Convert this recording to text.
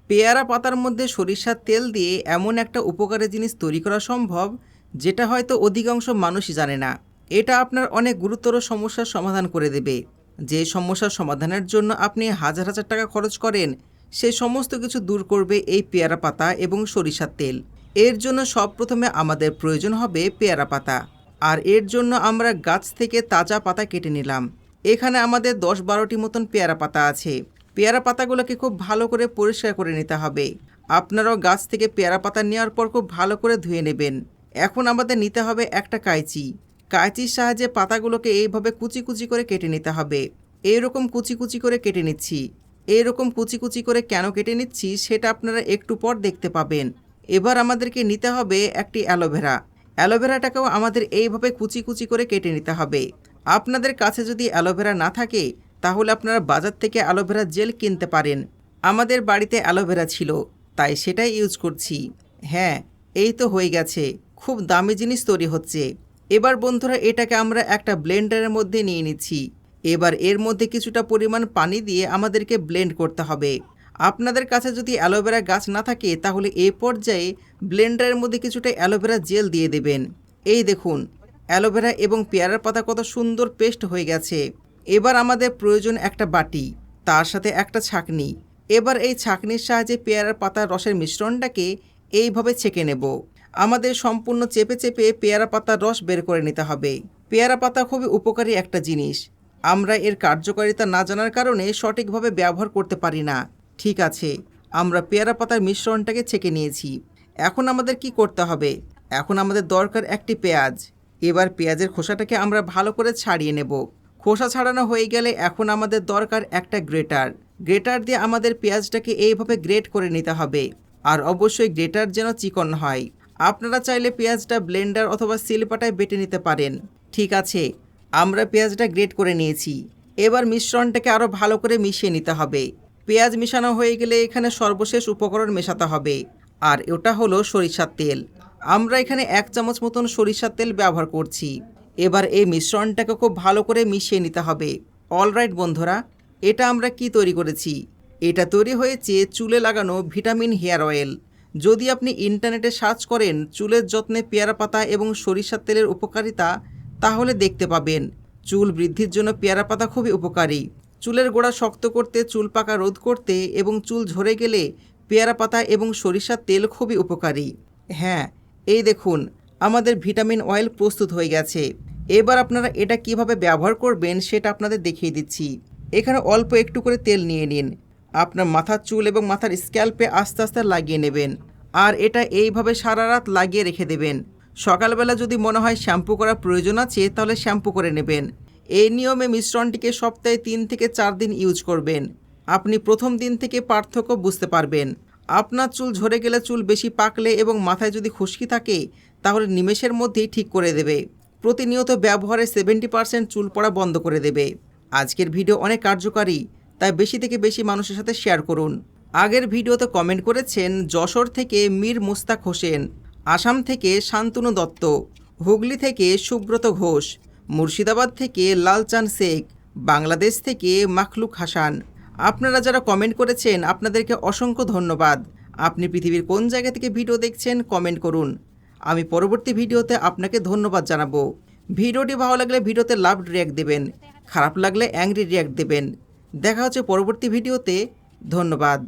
পেয়ারা পাতার মধ্যে সরিষার তেল দিয়ে এমন একটা উপকারী জিনিস তৈরি করা সম্ভব, যেটা হয়তো অধিকাংশ মানুষই জানে না। এটা আপনার অনেক গুরুতর সমস্যার সমাধান করে দেবে। যে সমস্যার সমাধানের জন্য আপনি হাজার হাজার টাকা খরচ করেন, সেই সমস্ত কিছু দূর করবে এই পেয়ারা পাতা এবং সরিষার তেল। এর জন্য প্রথমে আমাদের প্রয়োজন হবে পেয়ারা পাতা। আর এর জন্য আমরা গাছ থেকে তাজা পাতা কেটে নিলাম। এখানে আমাদের 10-12টি মতন পেয়ারা পাতা আছে। পেয়ারা পাতাগুলোকে খুব ভালো করে পরিষ্কার করে নিতে হবে। আপনারাও গাছ থেকে পেয়ারা পাতা নেওয়ার পর খুব ভালো করে ধুয়ে নেবেন। এখন আমাদের নিতে হবে একটা কাঁচি। কাঁচির সাহায্যে পাতাগুলোকে এইভাবে কুচি কুচি করে কেটে নিতে হবে। এইরকম কুচি কুচি করে কেটে নিচ্ছি। এইরকম কুচি কুচি করে কেন কেটে নিচ্ছি সেটা আপনারা একটু পর দেখতে পাবেন। এবার আমাদেরকে নিতে হবে একটি অ্যালোভেরা। অ্যালোভেরাটাকেও আমাদের এইভাবে কুচি কুচি করে কেটে নিতে হবে। আপনাদের কাছে যদি অ্যালোভেরা না থাকে, তাহলে আপনারা বাজার থেকে অ্যালোভেরা জেল কিনতে পারেন। আমাদের বাড়িতে অ্যালোভেরা ছিল, তাই সেটাই ইউজ করছি। হ্যাঁ, এই তো হয়ে গেছে। খুব দামি জিনিস তৈরি হচ্ছে। এবার বন্ধুরা, এটাকে আমরা একটা ব্লেন্ডারের মধ্যে নিয়ে নিচ্ছি। এবার এর মধ্যে কিছুটা পরিমাণ পানি দিয়ে আমাদেরকে ব্লেন্ড করতে হবে। আপনাদের কাছে যদি অ্যালোভেরা গাছ না থাকে, তাহলে এই পর্যায়ে ব্লেন্ডারের মধ্যে কিছুটা অ্যালোভেরা জেল দিয়ে দেবেন। এই দেখুন, অ্যালোভেরা এবং পেয়ারার পাতা কত সুন্দর পেস্ট হয়ে গেছে। এবার আমাদের প্রয়োজন একটা বাটি, তার সাথে একটা ছাঁকনি। এবার এই ছাঁকনির সাহায্যে পেয়ারার পাতার রসের মিশ্রণটাকে এইভাবে ছেঁকে নেব। আমাদের সম্পূর্ণ চেপে চেপে পেয়ারা পাতার রস বের করে নিতে হবে। পেয়ারা পাতা খুবই উপকারী একটা জিনিস। আমরা এর কার্যকারিতা না জানার কারণে সঠিকভাবে ব্যবহার করতে পারি না। ঠিক আছে, আমরা পেয়ারা পাতার মিশ্রণটাকে ছেঁকে নিয়েছি। এখন আমাদের কি করতে হবে? এখন আমাদের দরকার একটি পেঁয়াজ। এবার পেঁয়াজের খোসাটাকে আমরা ভালো করে ছাড়িয়ে নেব। খোসা ছাড়ানো হয়ে গেলে এখন আমাদের দরকার একটা গ্রেটার। গ্রেটার দিয়ে আমাদের পেঁয়াজটাকে এইভাবে গ্রেট করে নিতে হবে। আর অবশ্যই গ্রেটার যেন চিকন হয়। আপনারা চাইলে পেঁয়াজটা ব্লেন্ডার অথবা শিলপাটায় বেটে নিতে পারেন। ঠিক আছে, আমরা পেঁয়াজটা গ্রেট করে নিয়েছি। এবার মিশ্রণটাকে আরও ভালো করে মিশিয়ে নিতে হবে। পেঁয়াজ মিশানো হয়ে গেলে এখানে সর্বশেষ উপকরণ মেশাতে হবে, আর ওটা হলো সরিষার তেল। আমরা এখানে 1 চামচ মতন সরিষার তেল ব্যবহার করছি। এবার এই মিশ্রণটাকে খুব ভালো করে মিশিয়ে নিতে হবে। অলরাইট বন্ধুরা, এটা আমরা কি তৈরি করেছি? এটা তৈরি হয়েছে চুলে লাগানো ভিটামিন হেয়ার অয়েল। যদি আপনি ইন্টারনেটে সার্চ করেন চুলের যত্নে পেয়ারা পাতা এবং সরিষার তেলের উপকারিতা, তাহলে দেখতে পাবেন চুল বৃদ্ধির জন্য পেয়ারা পাতা খুবই উপকারী। চুলের গোড়া শক্ত করতে, চুল পাকা রোধ করতে এবং চুল ঝরে গেলে পেয়ারা পাতা এবং সরিষার তেল খুবই উপকারী। হ্যাঁ, এই দেখুন, আমাদের ভিটামিন অয়েল প্রস্তুত হয়ে গেছে। এবার আপনারা এটা কিভাবে ব্যবহার করবেন সেটা আপনাদের দেখিয়ে দিচ্ছি। এখানে অল্প একটু করে তেল নিয়ে নিন। আপনার মাথার চুল এবং মাথার স্ক্যাল্পে আস্তে আস্তে লাগিয়ে নেবেন। আর এটা এইভাবে সারা রাত লাগিয়ে রেখে দেবেন। সকালবেলা যদি মনে হয় শ্যাম্পু করার প্রয়োজন আছে, তাহলে শ্যাম্পু করে নেবেন। এই নিয়মে মিশ্রণটিকে সপ্তাহে 3 থেকে 4 দিন ইউজ করবেন। আপনি প্রথম দিন থেকে পার্থক্য বুঝতে পারবেন। আপনার চুল ঝরে গেলে, চুল বেশি পাকলে এবং মাথায় যদি খুশকি থাকে, তাহলে নিমেষের মধ্যেই ঠিক করে দেবে। প্রতিনিয়ত ব্যবহারে 70% চুল পড়া বন্ধ করে দেবে। আজকের ভিডিও অনেক কার্যকারী, তাই বেশি থেকে বেশি মানুষের সাথে শেয়ার করুন। আগের ভিডিওতে কমেন্ট করেছেন যশোর থেকে মীর মুস্তাক হোসেন, আসাম থেকে শান্তনু দত্ত, হুগলি থেকে সুব্রত ঘোষ, মুর্শিদাবাদ থেকে লালচান শেখ, বাংলাদেশ থেকে মাখলুক হাসান। আপনারা যারা কমেন্ট করেছেন আপনাদেরকে অসংখ্য ধন্যবাদ। আপনি পৃথিবীর কোন জায়গা থেকে ভিডিও দেখছেন কমেন্ট করুন। আমি পরবর্তী ভিডিওতে আপনাকে ধন্যবাদ জানাবো। ভিডিওটি ভালো লাগলে ভিডিওতে লাভ রিয়াক্ট দেবেন, খারাপ লাগলে অ্যাংরি রিয়াক্ট দেবেন। দেখা হচ্ছে পরবর্তী ভিডিওতে। ধন্যবাদ।